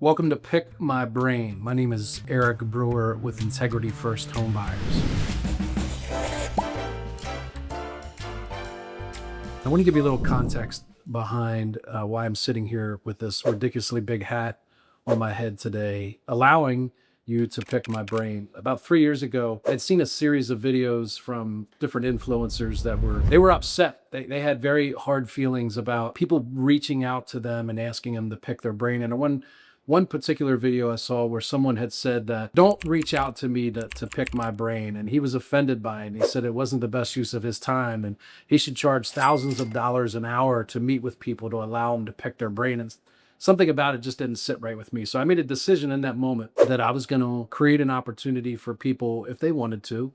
Welcome to Pick My Brain. My name is Eric Brewer with Integrity First Home Buyers. I want to give you a little context behind why I'm sitting here with this ridiculously big hat on my head today, allowing you to pick my brain. About 3 years ago, I'd seen a series of videos from different influencers that were upset. They had very hard feelings about people reaching out to them and asking them to pick their brain. And one particular video I saw where someone had said that, don't reach out to me to pick my brain. And he was offended by it. And he said it wasn't the best use of his time. And he should charge thousands of dollars an hour to meet with people to allow them to pick their brain. And something about it just didn't sit right with me. So I made a decision in that moment that I was going to create an opportunity for people, if they wanted to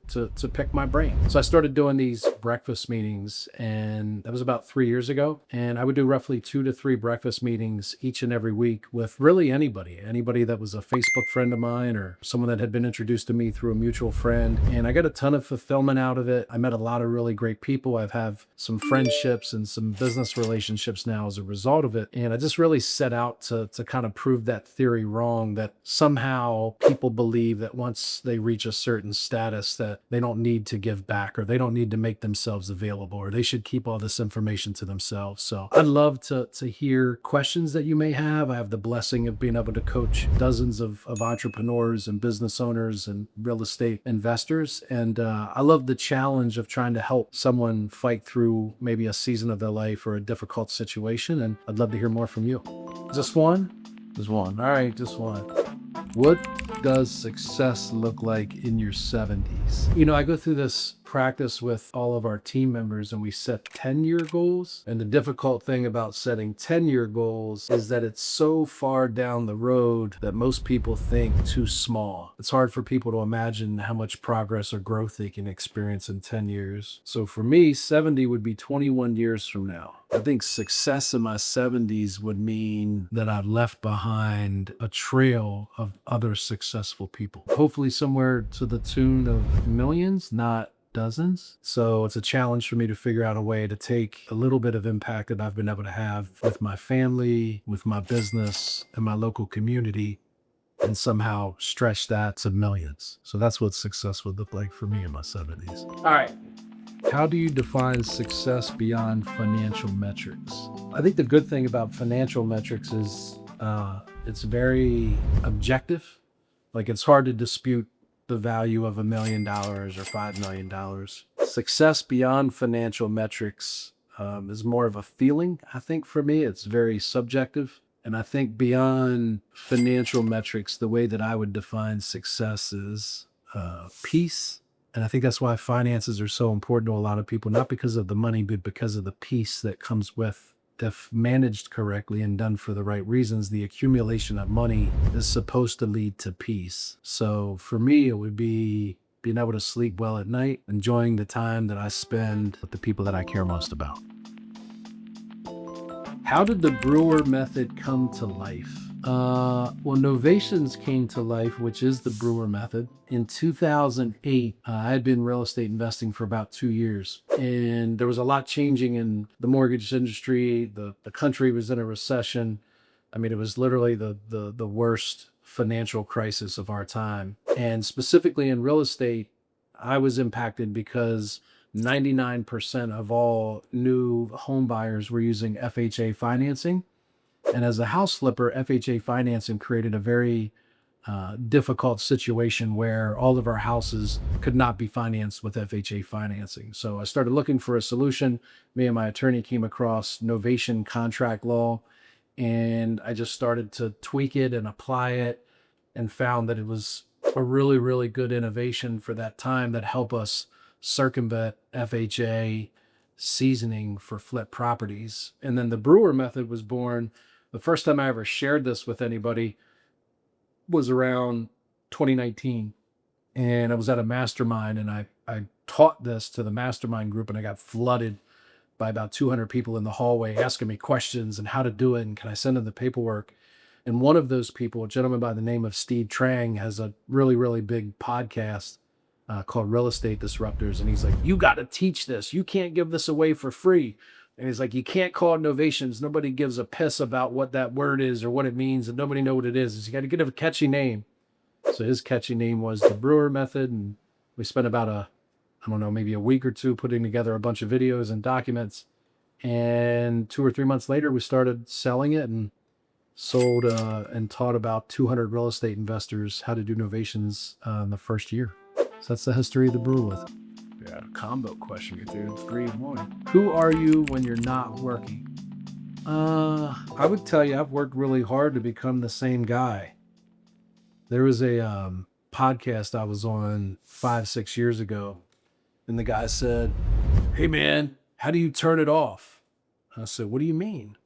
pick my brain. So I started doing these breakfast meetings, and that was about 3 years ago. And I would do roughly 2 to 3 breakfast meetings each and every week with really anybody that was a Facebook friend of mine or someone that had been introduced to me through a mutual friend. And I got a ton of fulfillment out of it. I met a lot of really great people. I've have some friendships and some business relationships now as a result of it. And I just really set out to kind of prove that theory wrong, that somehow people believe that once they reach a certain status that they don't need to give back, or they don't need to make themselves available, or they should keep all this information to themselves. So I'd love to hear questions that you may have. I have the blessing of being able to coach dozens of entrepreneurs and business owners and real estate investors. And I love the challenge of trying to help someone fight through maybe a season of their life or a difficult situation. And I'd love to hear more from you. Just one? Just one. All right, just one. What does success look like in your 70s? I go through this practice with all of our team members, and we set 10-year goals. And the difficult thing about setting 10-year goals is that it's so far down the road that most people think too small. It's hard for people to imagine how much progress or growth they can experience in 10 years. So for me, 70 would be 21 years from now. I think success in my 70s would mean that I've left behind a trail of other successful people. Hopefully somewhere to the tune of millions, not dozens. So it's a challenge for me to figure out a way to take a little bit of impact that I've been able to have with my family, with my business, and my local community, and somehow stretch that to millions. So that's what success would look like for me in my 70s. All right. How do you define success beyond financial metrics? I think the good thing about financial metrics is it's very objective. Like, it's hard to dispute the value of $1 million or $5 million. Success beyond financial metrics is more of a feeling. I think for me, it's very subjective. And I think beyond financial metrics, the way that I would define success is peace. And I think that's why finances are so important to a lot of people, not because of the money, but because of the peace that comes with. If managed correctly and done for the right reasons, the accumulation of money is supposed to lead to peace. So for me, it would be being able to sleep well at night, enjoying the time that I spend with the people that I care most about. How did the Brewer method come to life? Well, Novations came to life, which is the Brewer method. In 2008, I had been real estate investing for about 2 years, and there was a lot changing in the mortgage industry. The country was in a recession. I mean, it was literally the worst financial crisis of our time. And specifically in real estate, I was impacted because 99% of all new home buyers were using FHA financing. And as a house flipper, FHA financing created a very difficult situation where all of our houses could not be financed with FHA financing. So I started looking for a solution. Me and my attorney came across novation contract law, and I just started to tweak it and apply it, and found that it was a really, really good innovation for that time that helped us circumvent FHA seasoning for flip properties. And then the Brewer method was born. The first time I ever shared this with anybody was around 2019. And I was at a mastermind, and I taught this to the mastermind group, and I got flooded by about 200 people in the hallway asking me questions and how to do it, and can I send them the paperwork. And one of those people, a gentleman by the name of Steve Trang, has a really, really big podcast called Real Estate Disruptors. And he's like, you got to teach this. You can't give this away for free. And he's like, you can't call it novations. Nobody gives a piss about what that word is or what it means, and nobody know what it is. You got to give it a catchy name. So his catchy name was the Brewer Method, and we spent about I don't know, maybe a week or two putting together a bunch of videos and documents. And 2 or 3 months later, we started selling it and sold and taught about 200 real estate investors how to do novations in the first year. So that's the history of the Brewer Method. Yeah, combo question right there. 3 in 1. Who are you when you're not working? I would tell you I've worked really hard to become the same guy. There was a podcast I was on 5, 6 years ago, and the guy said, "Hey man, how do you turn it off?" I said, "What do you mean?"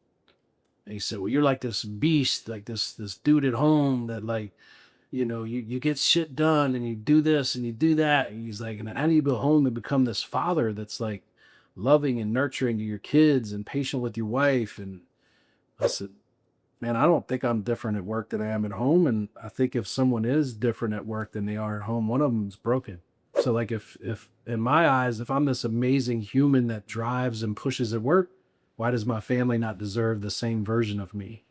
And he said, "Well, you're like this beast, like this dude at home that like, you get shit done and you do this and you do that." And he's like, "And how do you go home and become this father that's like loving and nurturing to your kids and patient with your wife?" And I said, "Man, I don't think I'm different at work than I am at home. And I think if someone is different at work than they are at home, one of them's broken." So like if in my eyes, if I'm this amazing human that drives and pushes at work, why does my family not deserve the same version of me?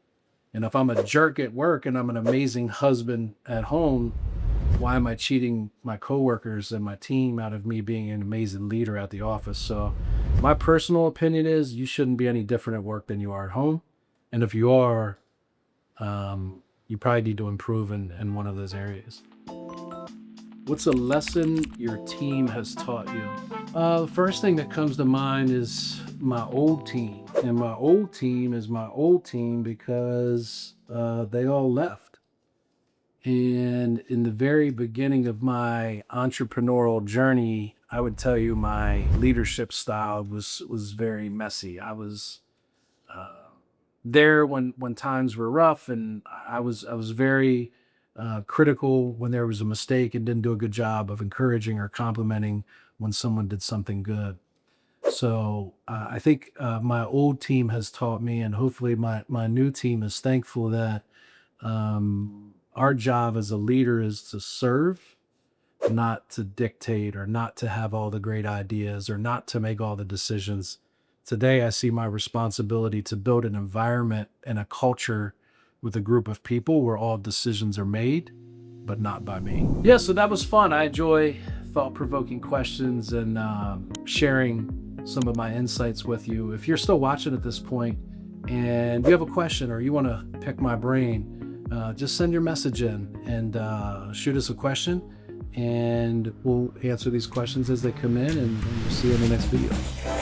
And if I'm a jerk at work and I'm an amazing husband at home, why am I cheating my coworkers and my team out of me being an amazing leader at the office? So my personal opinion is you shouldn't be any different at work than you are at home. And if you are, you probably need to improve in one of those areas. What's a lesson your team has taught you? The first thing that comes to mind is my old team. And my old team is my old team because they all left. And in the very beginning of my entrepreneurial journey, I would tell you my leadership style was very messy. I was there when times were rough, and I was very critical when there was a mistake and didn't do a good job of encouraging or complimenting when someone did something good. So I think my old team has taught me, and hopefully my new team is thankful that our job as a leader is to serve, not to dictate or not to have all the great ideas or not to make all the decisions. Today, I see my responsibility to build an environment and a culture with a group of people where all decisions are made, but not by me. Yeah, so that was fun. I enjoy thought-provoking questions and sharing some of my insights with you. If you're still watching at this point and you have a question or you want to pick my brain, just send your message in and shoot us a question, and we'll answer these questions as they come in, and we'll see you in the next video.